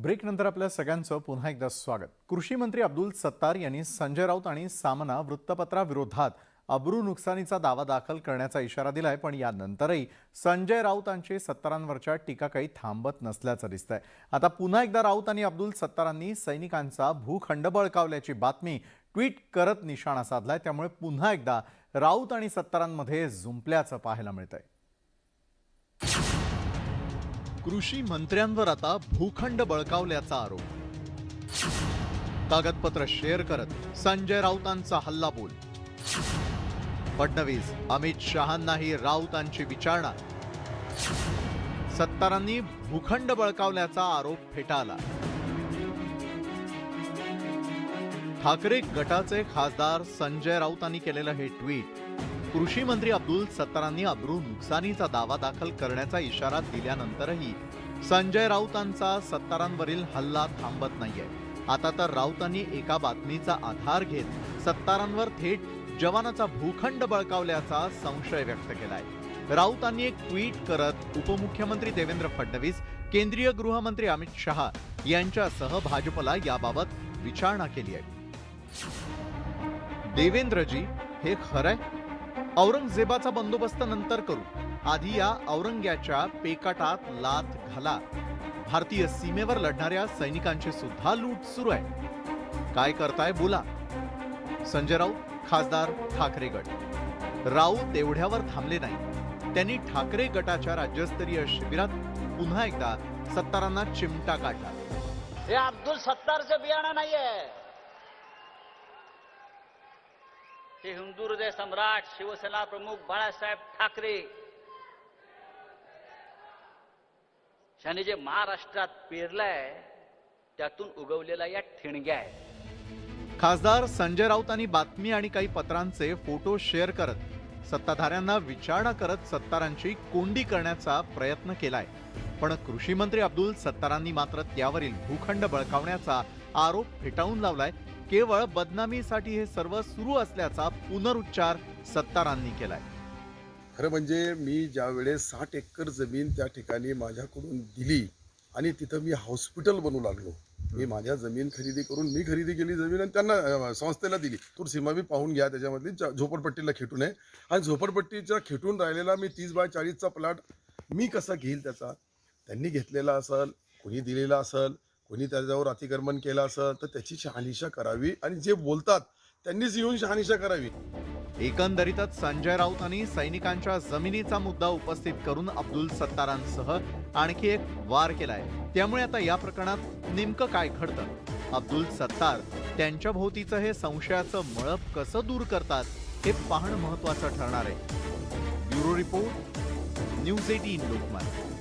ब्रेकनंतर आपल्या सगळ्यांचं पुन्हा एकदा स्वागत। कृषी मंत्री अब्दुल सत्तार यांनी संजय राऊत आणि सामना वृत्तपत्राविरोधात अब्रू नुकसानीचा दावा दाखल करण्याचा इशारा दिलाय, पण यानंतरही संजय राऊतांचे सत्तारांवरच्या टीका काही थांबत नसल्याचं दिसतंय। आता पुन्हा एकदा राऊत आणि अब्दुल सत्तारांनी सैनिकांचा भूखंड बळकावल्याची बातमी ट्विट करत निशाणा साधलाय, त्यामुळे पुन्हा एकदा राऊत आणि सत्तारांमध्ये जुंपल्याचं पाहायला मिळतंय। कृषी मंत्र्यांवर आता भूखंड बळकावल्याचा आरोप। कागदपत्र शेअर करत संजय राऊतांचा हल्लाबोल। फडणवीस अमित शहांनाही राऊतांची विचारणा। सत्तारांनी भूखंड बळकावल्याचा आरोप फेटाळला। ठाकरे गटाचे खासदार संजय राऊतांनी केलेलं हे ट्विट कृषी मंत्री अब्दुल सत्तारांनी अब्रू नुकसानीचा दावा दाखल करण्याचा इशारा दिल्यानंतरही संजय राऊतांचा सत्तारांवरील हल्ला थांबत नाहीये। आता तर राऊतांनी एका बातमीचा आधार घेत सत्तारांवर थेट जवानाचा भूखंड बळकावल्याचा संशय व्यक्त केलाय। राऊतांनी एक ट्विट करत उपमुख्यमंत्री देवेंद्र फडणवीस, केंद्रीय गृहमंत्री अमित शहा यांच्यासह भाजपला याबाबत विचारणा केली आहे। देवेंद्रजी, हे खरंय? औरंगजेबाचा बंदोबस्त नंतर करू, आधी या औरंग्याच्या पेकाटात लाथ घाला। भारतीय सीमेवर लढणाऱ्या सैनिकांची सुद्धा लूट सुरू आहे, काय करताय बोला। संजय राऊत, खासदार ठाकरे गट। राऊत एवढ्यावर थांबले नाही, त्यांनी ठाकरे गटाच्या राज्यस्तरीय शिबिरात पुन्हा एकदा सत्तारांना चिमटा काढला। हे अब्दुल सत्तारचं बियाणं नाहीये, हे हिंदू हृदय सम्राट शिवसेना प्रमुख बाळासाहेब ठाकरे यांनी जे महाराष्ट्रात पेरलंय त्यातून उगवलेला या ठिणग्या आहे। खासदार संजय राऊतांनी बातमी आणि काही पत्रांचे फोटो शेअर करत सत्ताधाऱ्यांना विचारणा करत सत्तारांची कोंडी करण्याचा प्रयत्न केलाय, पण कृषी मंत्री अब्दुल सत्तारांनी मात्र त्यावरील भूखंड बळकावण्याचा आरोप फेटाळून लावलाय। केवळ बदनामीसाठी हे सर्व सुरू असल्याचा पुनरुच्चार सत्तारांनी केलाय। खरं म्हणजे मी ज्या वेळेस 60 एकर जमीन त्या ठिकाणी माझ्याकडून दिली आणि तिथं मी हॉस्पिटल बनवू लागलो। मी माझ्या जमीन खरेदी करून मी खरेदी केली जमीन आणि त्यांना संस्थेला दिली। तूर सीमा बी पाहून घ्या, त्याच्यामधली झोपडपट्टीला खेटून आहे आणि झोपडपट्टीच्या खेटून राहिलेला मी 30 बाय 40चा प्लॉट मी कसा घेईल त्याचा? त्यांनी घेतलेला असेल, कोणी दिलेला असेल, कोणी त्याच्यावर अतिक्रमण केलं असेल तर त्याची शहानिशा करावी आणि जे बोलतात त्यांनीच येऊन शहानिशा करावी। एकंदरीतच संजय राऊतांनी सैनिकांच्या जमिनीचा मुद्दा उपस्थित करून अब्दुल सत्तारांसह आणखी एक वार केलाय, त्यामुळे आता या प्रकरणात नेमकं काय घडतं? अब्दुल सत्तार त्यांच्या भोवतीचं हे संशयाचं मळप कसं दूर करतात हे पाहणं महत्त्वाचं ठरणार आहे। Bureau report, news 18 Lokmat.